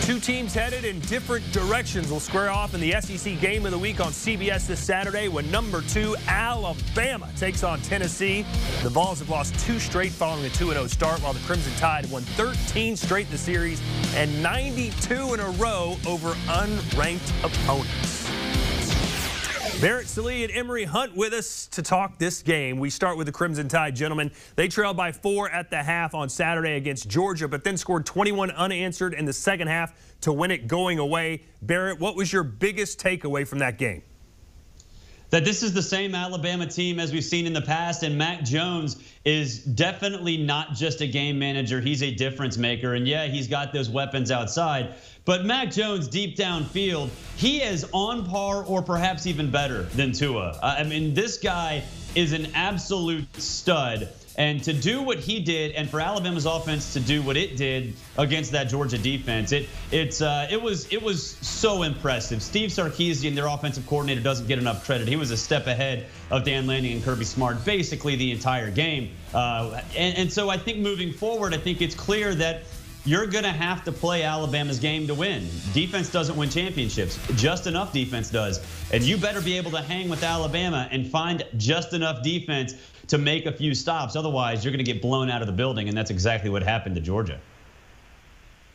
Two teams headed in different directions will square off in the SEC Game of the Week on CBS this Saturday when number 2 Alabama takes on Tennessee. The Vols have lost 2 straight following a 2-0 start, while the Crimson Tide won 13 straight in the series and 92 in a row over unranked opponents. Barrett Sallee and Emery Hunt with us to talk this game. We start with the Crimson Tide, gentlemen. They trailed by 4 at the half on Saturday against Georgia, but then scored 21 unanswered in the second half to win it going away. Barrett, what was your biggest takeaway from that game? That this is the same Alabama team as we've seen in the past, and Mac Jones is definitely not just a game manager. He's a difference maker, and yeah, he's got those weapons outside. But Mac Jones, deep downfield, he is on par or perhaps even better than Tua. I mean, this guy is an absolute stud. And to do what he did, and for Alabama's offense to do what it did against that Georgia defense, it was so impressive. Steve Sarkisian, their offensive coordinator, doesn't get enough credit. He was a step ahead of Dan Lanning and Kirby Smart basically the entire game. And so I think moving forward, I think it's clear that you're going to have to play Alabama's game to win. Defense doesn't win championships. Just enough defense does. And you better be able to hang with Alabama and find just enough defense to make a few stops. Otherwise, you're going to get blown out of the building, and that's exactly what happened to Georgia.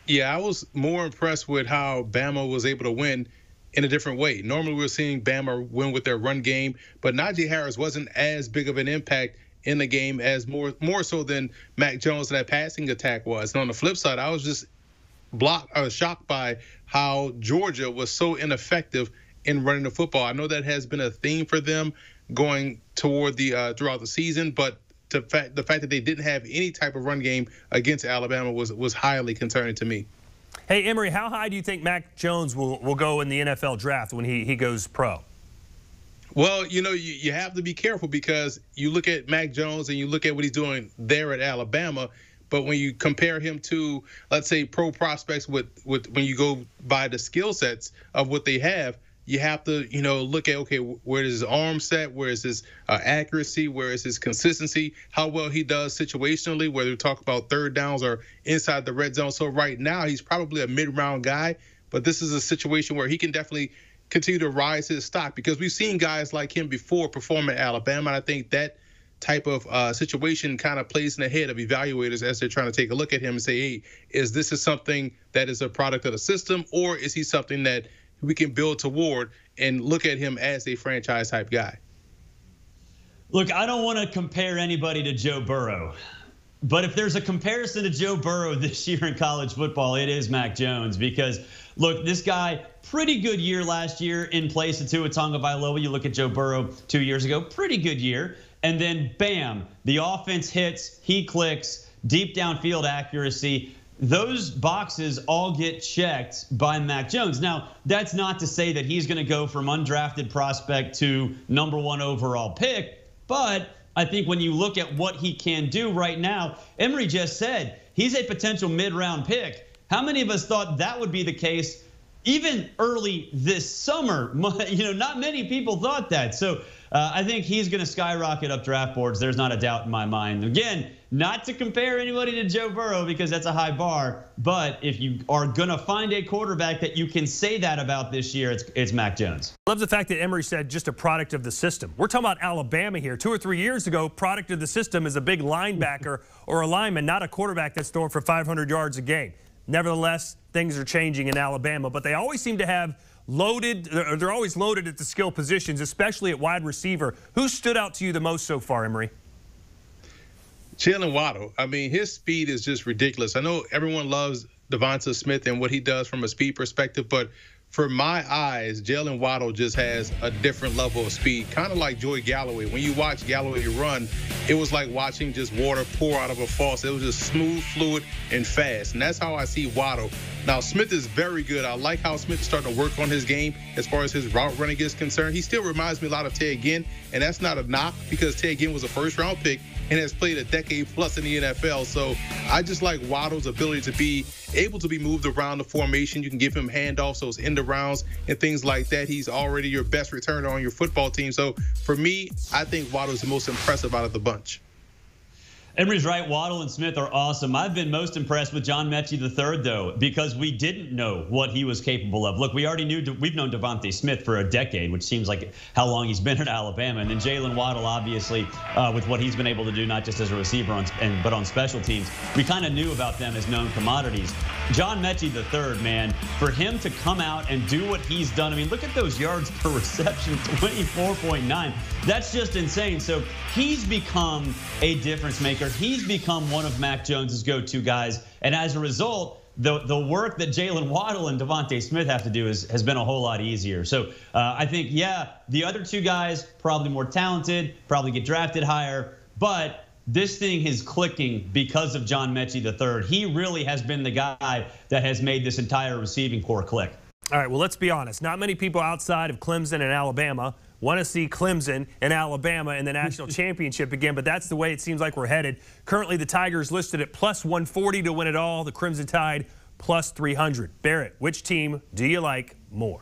Yeah, I was more impressed with how Bama was able to win in a different way. Normally, we're seeing Bama win with their run game, but Najee Harris wasn't as big of an impact in the game as more so than Mac Jones and that passing attack was. And on the flip side, I was just shocked by how Georgia was so ineffective in running the football. I know that has been a theme for them going toward the throughout the season, but the fact that they didn't have any type of run game against Alabama was highly concerning to me. Hey, Emery, how high do you think Mac Jones will go in the NFL draft when he goes pro? Well, you know, you have to be careful because you look at Mac Jones and you look at what he's doing there at Alabama, but when you compare him to, let's say, pro prospects with when you go by the skill sets of what they have, you have to, you know, look at, okay, where is his arm set? Where is his accuracy? Where is his consistency? How well he does situationally, whether we talk about third downs or inside the red zone. So right now, he's probably a mid-round guy, but this is a situation where he can definitely continue to rise his stock because we've seen guys like him before perform at Alabama. And I think that type of situation kind of plays in the head of evaluators as they're trying to take a look at him and say, hey, is this something that is a product of the system, or is he something that we can build toward and look at him as a franchise type guy? Look, I don't want to compare anybody to Joe Burrow, but if there's a comparison to Joe Burrow this year in college football, it is Mac Jones because, look, this guy, pretty good year last year in place of Tua Tagovailoa. You look at Joe Burrow 2 years ago, pretty good year. And then, bam, the offense hits, he clicks, deep downfield accuracy. Those boxes all get checked by Mac Jones. Now, that's not to say that he's going to go from undrafted prospect to #1 overall pick, but I think when you look at what he can do right now, Emery just said he's a potential mid-round pick. How many of us thought that would be the case even early this summer? You know, not many people thought that. So I think he's going to skyrocket up draft boards. There's not a doubt in my mind. Again, not to compare anybody to Joe Burrow because that's a high bar. But if you are going to find a quarterback that you can say that about this year, it's Mac Jones. I love the fact that Emery said just a product of the system. We're talking about Alabama here. 2 or 3 years ago, product of the system is a big linebacker or a lineman, not a quarterback that's throwing for 500 yards a game. Nevertheless, things are changing in Alabama, but they always seem to have they're always loaded at the skill positions, especially at wide receiver. Who stood out to you the most so far, Emery? Jaylen Waddle. I mean, his speed is just ridiculous. I know everyone loves Devonta Smith and what he does from a speed perspective, but for my eyes, Jaylen Waddle just has a different level of speed, kind of like Joey Galloway. When you watch Galloway run, it was like watching just water pour out of a faucet. It was just smooth, fluid, and fast. And that's how I see Waddle. Now, Smith is very good. I like how Smith is starting to work on his game as far as his route running is concerned. He still reminds me a lot of Ted Ginn, and that's not a knock because Ted Ginn was a first-round pick and has played a decade plus in the NFL. So I just like Waddle's ability to be able to be moved around the formation. You can give him handoffs, those end arounds and things like that. He's already your best returner on your football team. So for me, I think Waddle's the most impressive out of the bunch. Emery's right. Waddle and Smith are awesome. I've been most impressed with John Mechie III, though, because we didn't know what he was capable of. Look, we already knew we've known Devonta Smith for a decade, which seems like how long he's been at Alabama. And then Jaylen Waddle, obviously, with what he's been able to do, not just as a receiver, but on special teams. We kind of knew about them as known commodities. John Mechie III, man, for him to come out and do what he's done. I mean, look at those yards per reception, 24.9. That's just insane. So he's become a difference maker. He's become one of Mac Jones's go-to guys. And as a result, the work that Jaylen Waddle and Devonta Smith have to do has been a whole lot easier. So I think, yeah, the other two guys probably more talented, probably get drafted higher. But this thing is clicking because of John Mechie III. He really has been the guy that has made this entire receiving core click. All right, well, let's be honest. Not many people outside of Clemson and Alabama want to see Clemson and Alabama in the national championship again, but that's the way it seems like we're headed. Currently, the Tigers listed at plus 140 to win it all. The Crimson Tide plus 300. Barrett, which team do you like more?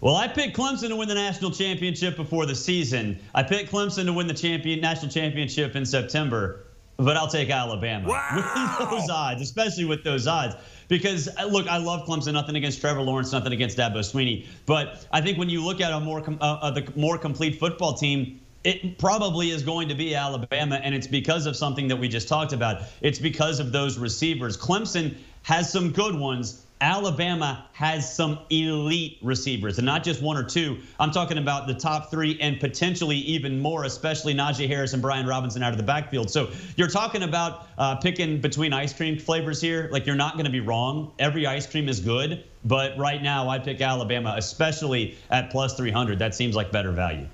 Well, I picked Clemson to win the national championship before the season. I picked Clemson to win the national championship in September, but I'll take Alabama. Wow. With those odds, especially with those odds. Because, look, I love Clemson. Nothing against Trevor Lawrence, nothing against Dabo Swinney. But I think when you look at the more complete football team, it probably is going to be Alabama, and it's because of something that we just talked about. It's because of those receivers. Clemson has some good ones. Alabama has some elite receivers, and not just one or two. I'm talking about the top three and potentially even more, especially Najee Harris and Brian Robinson out of the backfield. So you're talking about picking between ice cream flavors here. Like, you're not going to be wrong. Every ice cream is good. But right now, I pick Alabama, especially at plus 300. That seems like better value.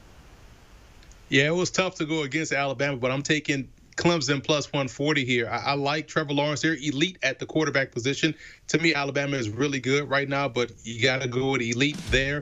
Yeah, it was tough to go against Alabama, but I'm taking Clemson plus 140 here. I like Trevor Lawrence. They're elite at the quarterback position. To me, Alabama is really good right now, but you got to go with elite there.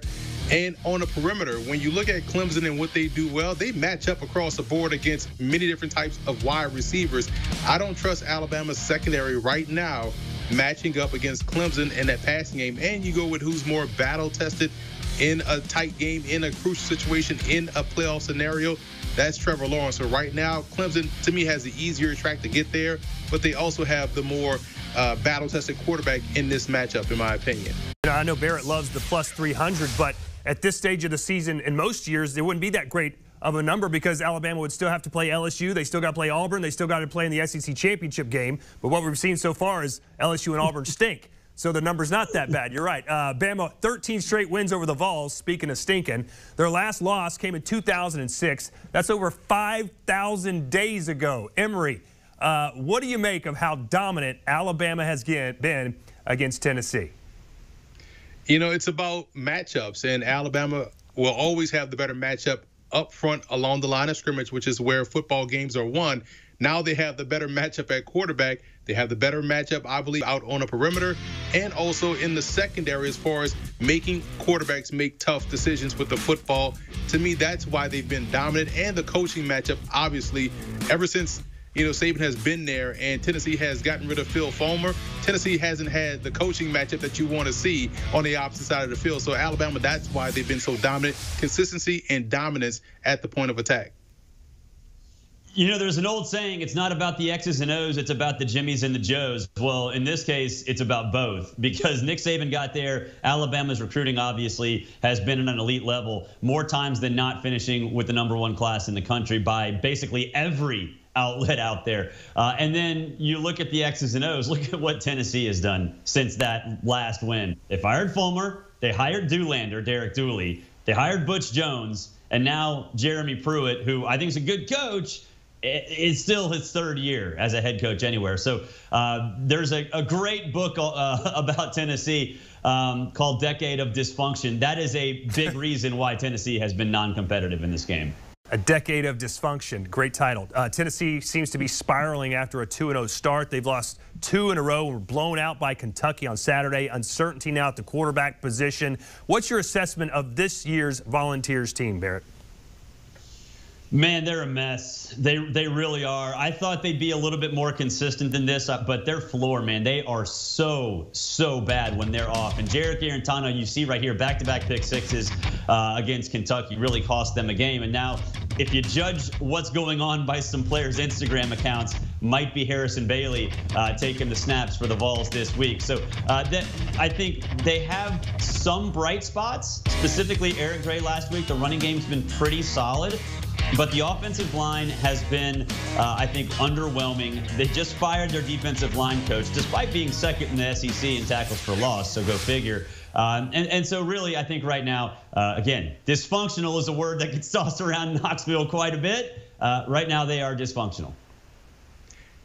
And on the perimeter, when you look at Clemson and what they do well, they match up across the board against many different types of wide receivers. I don't trust Alabama's secondary right now matching up against Clemson in that passing game. And you go with who's more battle-tested in a tight game, in a crucial situation, in a playoff scenario. That's Trevor Lawrence. So right now, Clemson, to me, has the easier track to get there, but they also have the more battle-tested quarterback in this matchup, in my opinion. I know Barrett loves the plus 300, but at this stage of the season, in most years, it wouldn't be that great of a number because Alabama would still have to play LSU. They still got to play Auburn. They still got to play in the SEC championship game. But what we've seen so far is LSU and Auburn stink. So the number's not that bad. You're right. Bama, 13 straight wins over the Vols, speaking of stinking. Their last loss came in 2006. That's over 5,000 days ago. Emory, what do you make of how dominant Alabama has been against Tennessee? You know, it's about matchups, and Alabama will always have the better matchup up front along the line of scrimmage, which is where football games are won. Now they have the better matchup at quarterback. They have the better matchup, I believe, out on a perimeter and also in the secondary as far as making quarterbacks make tough decisions with the football. To me, that's why they've been dominant. And the coaching matchup, obviously, ever since, Saban has been there and Tennessee has gotten rid of Phil Fulmer, Tennessee hasn't had the coaching matchup that you want to see on the opposite side of the field. So Alabama, that's why they've been so dominant. Consistency and dominance at the point of attack. There's an old saying, it's not about the X's and O's, it's about the Jimmies and the Joes. Well, in this case, it's about both because Nick Saban got there. Alabama's recruiting, obviously, has been at an elite level more times than not, finishing with the #1 class in the country by basically every outlet out there. And then you look at the X's and O's. Look at what Tennessee has done since that last win. They fired Fulmer. They hired Derek Dooley. They hired Butch Jones. And now Jeremy Pruitt, who I think is a good coach, it's still his third year as a head coach anywhere. So there's a great book about Tennessee called Decade of Dysfunction. That is a big reason why Tennessee has been non-competitive in this game. A Decade of Dysfunction. Great title. Tennessee seems to be spiraling after a 2-0 start. They've lost 2 in a row and were blown out by Kentucky on Saturday. Uncertainty now at the quarterback position. What's your assessment of this year's Volunteers team, Barrett? Man, they're a mess. They really are. I thought they'd be a little bit more consistent than this, but their floor, man, they are so bad when they're off. And Jarrett Guarantano, you see right here, back-to-back pick sixes against Kentucky really cost them a game. And now if you judge what's going on by some players' Instagram accounts, might be Harrison Bailey taking the snaps for the Vols this week. So I think they have some bright spots, specifically Eric Gray last week. The running game's been pretty solid. But the offensive line has been, I think, underwhelming. They just fired their defensive line coach, despite being second in the SEC in tackles for loss, so go figure. And so really, I think right now, again, dysfunctional is a word that gets tossed around Knoxville quite a bit. Right now, they are dysfunctional.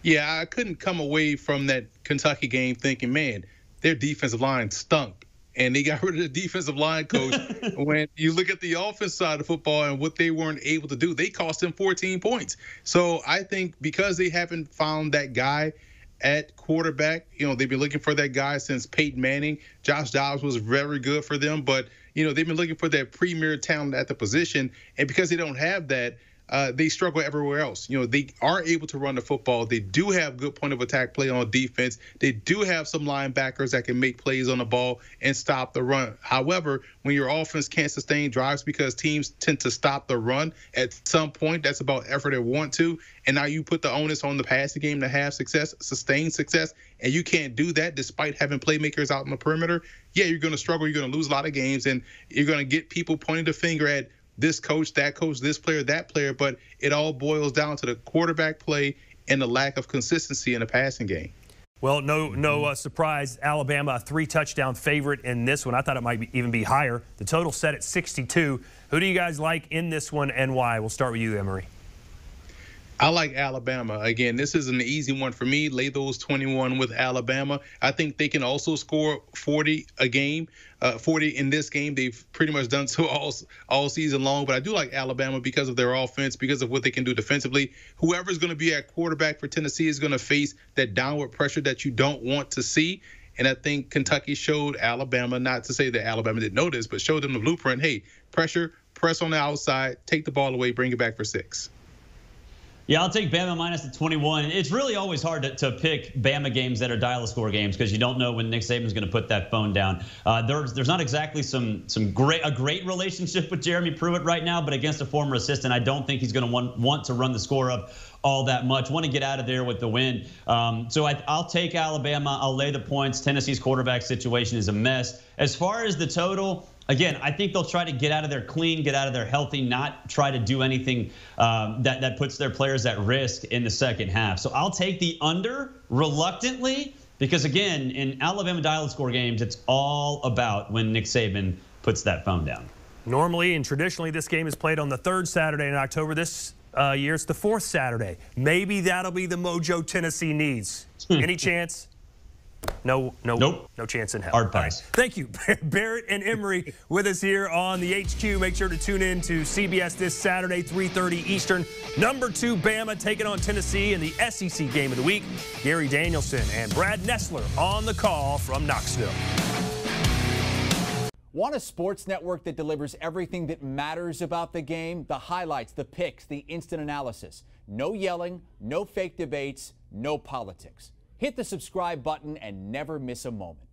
Yeah, I couldn't come away from that Kentucky game thinking, man, their defensive line stunk. And they got rid of the defensive line coach. When you look at the offense side of football and what they weren't able to do, they cost them 14 points. So I think because they haven't found that guy at quarterback, they've been looking for that guy since Peyton Manning. Josh Dobbs was very good for them, but, they've been looking for that premier talent at the position. And because they don't have that, they struggle everywhere else. They are able to run the football. They do have good point of attack play on defense. They do have some linebackers that can make plays on the ball and stop the run. However, when your offense can't sustain drives because teams tend to stop the run at some point, that's about effort they want to. And now you put the onus on the passing game to have success, sustain success, and you can't do that despite having playmakers out on the perimeter. Yeah, you're going to struggle. You're going to lose a lot of games, and you're going to get people pointing the finger at this coach, this player, that player, but it all boils down to the quarterback play and the lack of consistency in the passing game. Well, no surprise, Alabama, a 3-touchdown favorite in this one. I thought it might even be higher. The total set at 62. Who do you guys like in this one and why? We'll start with you, Emery. I like Alabama. Again, this is an easy one for me. Lay those 21 with Alabama. I think they can also score 40 a game. 40 in this game. They've pretty much done so all season long. But I do like Alabama because of their offense, because of what they can do defensively. Whoever's going to be at quarterback for Tennessee is going to face that downward pressure that you don't want to see. And I think Kentucky showed Alabama, not to say that Alabama didn't know this, but showed them the blueprint. Hey, press on the outside, take the ball away, bring it back for 6. Yeah, I'll take Bama minus the 21. It's really always hard to pick Bama games that are dial-a-score games because you don't know when Nick Saban's going to put that phone down. There's not exactly a great relationship with Jeremy Pruitt right now, but against a former assistant, I don't think he's going to want to run the score up all that much. Want to get out of there with the win. So I'll take Alabama. I'll lay the points. Tennessee's quarterback situation is a mess. As far as the total, again, I think they'll try to get out of there clean, get out of there healthy, not try to do anything that puts their players at risk in the second half. So I'll take the under reluctantly because, again, in Alabama dial-a-score games, it's all about when Nick Saban puts that phone down. Normally and traditionally, this game is played on the 3rd Saturday in October. This year, it's the 4th Saturday. Maybe that'll be the mojo Tennessee needs. Any chance? Nope. No chance in hell. Hard pass. Right. Thank you, Barrett and Emery, with us here on the HQ. Make sure to tune in to CBS this Saturday, 3:30 Eastern. Number 2, Bama taking on Tennessee in the SEC Game of the Week. Gary Danielson and Brad Nessler on the call from Knoxville. Want a sports network that delivers everything that matters about the game? The highlights, the picks, the instant analysis. No yelling, no fake debates, no politics. Hit the subscribe button and never miss a moment.